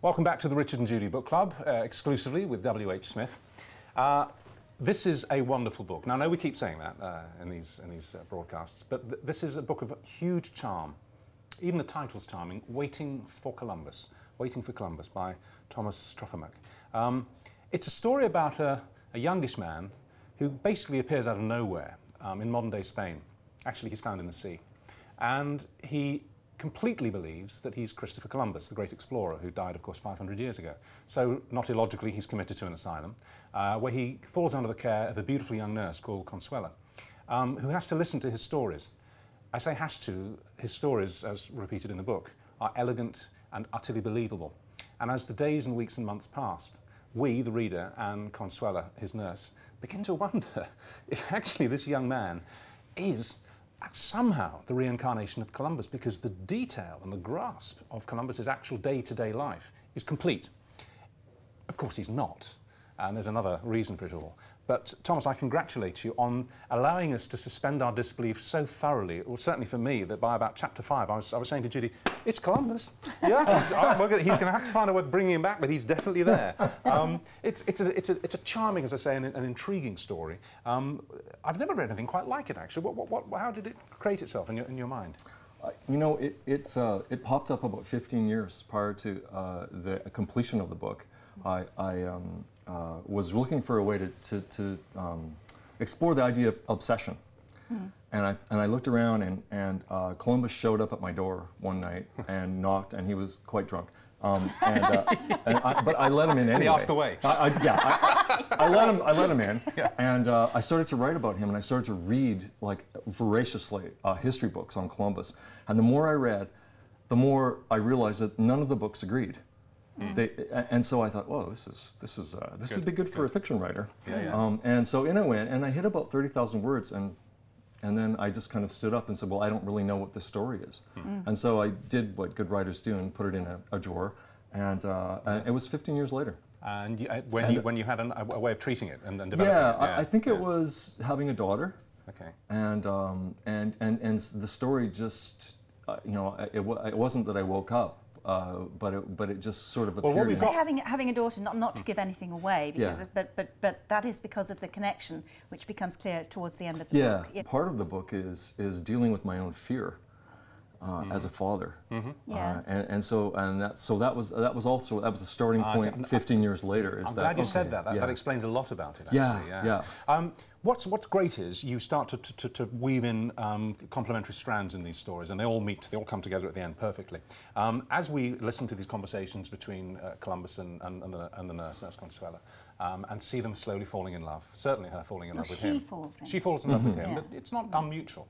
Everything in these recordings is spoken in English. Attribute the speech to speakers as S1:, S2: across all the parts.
S1: Welcome back to the Richard and Judy Book Club, exclusively with WHSmith. This is a wonderful book. Now, I know we keep saying that in these broadcasts, but this is a book of huge charm. Even the title's charming, Waiting for Columbus by Thomas Trofimuk. It's a story about a youngish man who basically appears out of nowhere in modern-day Spain. Actually, he's found in the sea. And he completely believes that he's Christopher Columbus, the great explorer who died, of course, 500 years ago. So, not illogically, he's committed to an asylum, where he falls under the care of a beautiful young nurse called Consuela, who has to listen to his stories. I say has to. His stories, as repeated in the book, are elegant and utterly believable. And as the days and weeks and months passed, we, the reader, and Consuela, his nurse, begin to wonder if actually this young man is somehow the reincarnation of Columbus, because the detail and the grasp of Columbus's actual day-to-day life is complete. Of course he's not, and there's another reason for it all. But Thomas, I congratulate you on allowing us to suspend our disbelief so thoroughly, or certainly for me, that by about chapter 5 I was saying to Judy, it's Columbus. Yeah, he's going to have to find a way of bringing him back, but he's definitely there. It's a charming, as I say, an intriguing story. I've never read anything quite like it, actually. How did it create itself in your mind?
S2: You know, it popped up about 15 years prior to the completion of the book. I was looking for a way to explore the idea of obsession. And I looked around, and Columbus showed up at my door one night and knocked, and he was quite drunk. But I let him in anyway.
S1: And he asked the way.
S2: I let him in, yeah. And I started to write about him, and I started to read, like, voraciously history books on Columbus. And the more I read, the more I realized that none of the books agreed. And so I thought, well, this would be good for a fiction writer.
S1: Yeah.
S2: And so in I went, and I hit about 30,000 words, and then I just kind of stood up and said, well, I don't really know what this story is. And so I did what good writers do and put it in a drawer, and it was 15 years later.
S1: And when you had a way of treating it and developing it.
S2: Yeah, I think it was having a daughter.
S1: Okay.
S2: And the story just, you know, it wasn't that I woke up. But it just sort of appeared.
S3: Well, so having a daughter, not to give anything away, because but that is because of the connection, which becomes clear towards the end of the book.
S2: Yeah, part of the book is dealing with my own fear as a father. That was a starting point 15 years later.
S1: I'm glad you said that. That explains a lot about it, actually.
S2: Yeah.
S1: What's great is you start to weave in complementary strands in these stories, and they all meet, they all come together at the end perfectly. As we listen to these conversations between Columbus and the nurse Consuela, and see them slowly falling in love, certainly her falling in love with him. She falls in love with him, but it's not unmutual.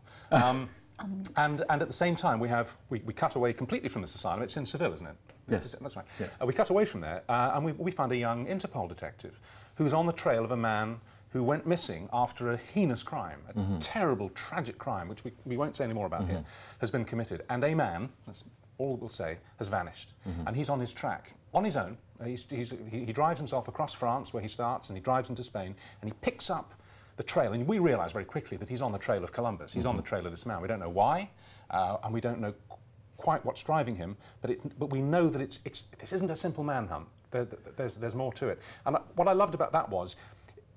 S1: And at the same time, we cut away completely from this asylum. It's in Seville, isn't it?
S2: Yes.
S1: That's right.
S2: Yeah.
S1: We cut away from there, and we found a young Interpol detective who's on the trail of a man who went missing after a heinous crime, a terrible, tragic crime, which we won't say any more about here, has been committed. And a man, that's all we'll say, has vanished. And he's on his track, on his own. He drives himself across France, where he starts, and he drives into Spain, and he picks up the trail. And we realise very quickly that he's on the trail of Columbus. He's on the trail of this man. We don't know why, and we don't know quite what's driving him, but we know that this isn't a simple manhunt. There's more to it. And what I loved about that was,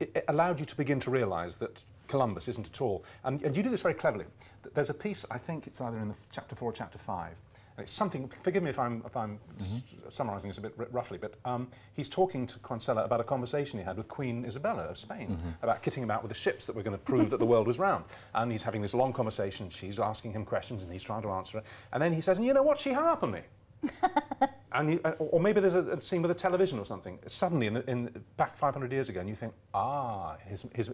S1: it allowed you to begin to realise that Columbus isn't at all. And you do this very cleverly. There's a piece, I think it's either in the chapter 4 or chapter 5, and it's something, forgive me if I'm summarising this a bit roughly, but he's talking to Consuela about a conversation he had with Queen Isabella of Spain, about kitting about with the ships that were going to prove that the world was round. And he's having this long conversation, she's asking him questions, and he's trying to answer it. And then he says, and you know what, she hung up on me. And or maybe there's a scene with a television or something. Suddenly, back 500 years ago, and you think,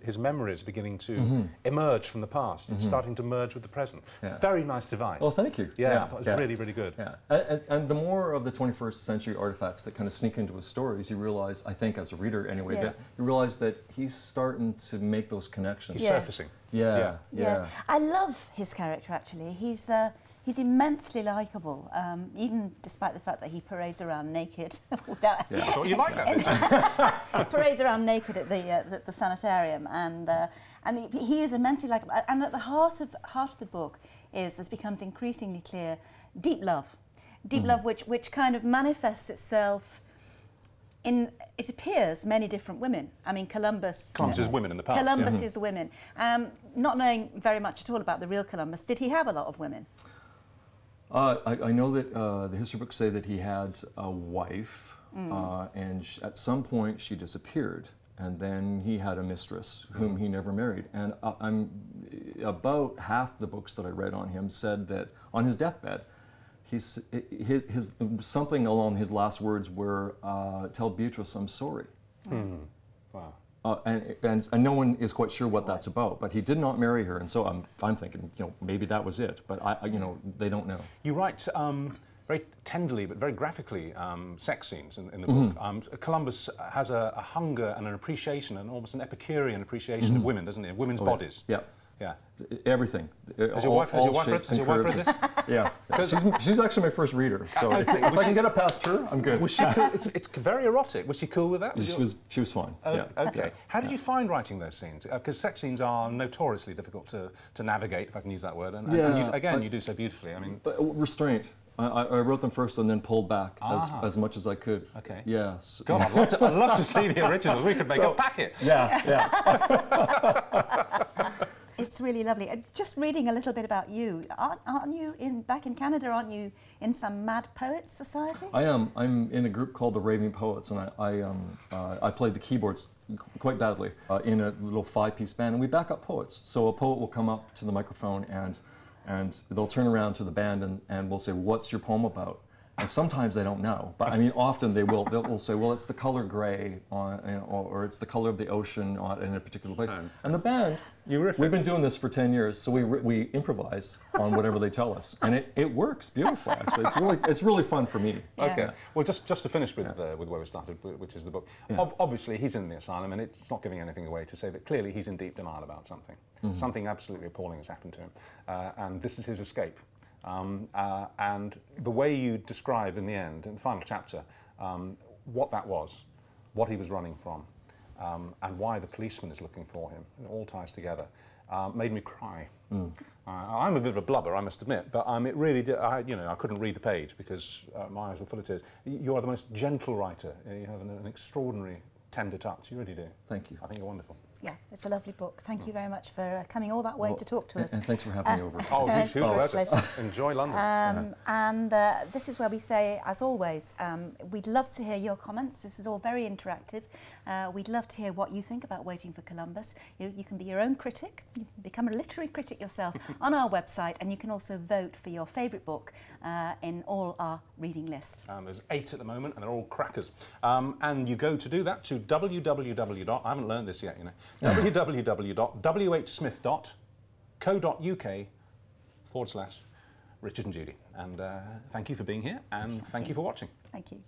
S1: his memory is beginning to emerge from the past. It's starting to merge with the present. Yeah. Very nice device.
S2: Well, thank you.
S1: Yeah, I thought it was really, really good.
S2: Yeah. And the more of the 21st century artifacts that kind of sneak into his stories, you realize, I think as a reader anyway, that you realize that he's starting to make those connections.
S1: He's surfacing.
S2: Yeah.
S3: I love his character, actually. He's immensely likeable, even despite the fact that he parades around naked. Without
S1: I thought you liked that.
S3: He parades around naked at the sanitarium, and he is immensely likeable. And at the heart of the book is, as becomes increasingly clear, deep love. deep love which kind of manifests itself in, it appears, many different women. I mean, Columbus
S1: is women in the past.
S3: Columbus is women. Not knowing very much at all about the real Columbus, did he have a lot of women?
S2: I know that the history books say that he had a wife, and at some point she disappeared, and then he had a mistress whom he never married. And about half the books that I read on him said that on his deathbed, his something along his last words were, "Tell Beatrice I'm sorry."
S1: Wow.
S2: And no one is quite sure what that's about, but he did not marry her, and so I'm thinking, maybe that was it, but they don't know.
S1: You write very tenderly but very graphically sex scenes in the book. Columbus has a hunger and an appreciation, and almost an Epicurean appreciation of women, doesn't he? Women's bodies.
S2: Yeah.
S1: Yeah.
S2: Everything.
S1: Has your wife read this?
S2: Yeah. She's actually my first reader, so if I can get it past her, I'm good.
S1: Was she cool? It's very erotic. Was she cool with that?
S2: She was fine.
S1: Oh,
S2: yeah.
S1: Okay. How did you find writing those scenes? Because sex scenes are notoriously difficult to navigate, if I can use that word. And you do so beautifully. I mean,
S2: but restraint. I wrote them first and then pulled back as much as I could.
S1: Okay.
S2: Yes.
S1: God, I'd love to see the originals. We could make a packet.
S2: Yeah.
S3: It's really lovely. Just reading a little bit about you. Aren't you back in Canada? Aren't you in some Mad Poets Society?
S2: I am. I'm in a group called the Raving Poets, and I played the keyboards quite badly in a little 5-piece band, and we back up poets. So a poet will come up to the microphone and they'll turn around to the band and we'll say, "What's your poem about?" And sometimes they don't know, but I mean, often they'll say, "Well, it's the color gray, or it's the color of the ocean in a particular place." And the band, we've been doing this for 10 years, so we improvise on whatever they tell us, and it works beautifully. Actually, it's really fun for me.
S3: Yeah.
S1: Okay. Well, just to finish with where we started, which is the book. Yeah. Obviously, he's in the asylum, and it's not giving anything away to say that clearly he's in deep denial about something. Something absolutely appalling has happened to him, and this is his escape. And the way you describe in the end, in the final chapter, what that was, what he was running from, and why the policeman is looking for him, it all ties together, made me cry. I'm a bit of a blubber, I must admit, but it really did. I couldn't read the page because my eyes were full of tears. You are the most gentle writer. You have an extraordinary tender touch. You really do.
S2: Thank you.
S1: I think you're wonderful.
S3: Yeah, it's a lovely book. Thank you very much for coming all that way to talk to us.
S2: And thanks for having me over.
S1: Oh, it's a huge pleasure.
S3: pleasure.
S1: Enjoy London.
S3: And this is where we say, as always, we'd love to hear your comments. This is all very interactive. We'd love to hear what you think about Waiting for Columbus. You can be your own critic. You can become a literary critic yourself on our website, and you can also vote for your favourite book in all our reading list.
S1: There's 8 at the moment, and they're all crackers. And you go to do that to www. I haven't learned this yet, www.whsmith.co.uk/Richard and Judy. And thank you for being here, and thank you for watching.
S3: Thank you.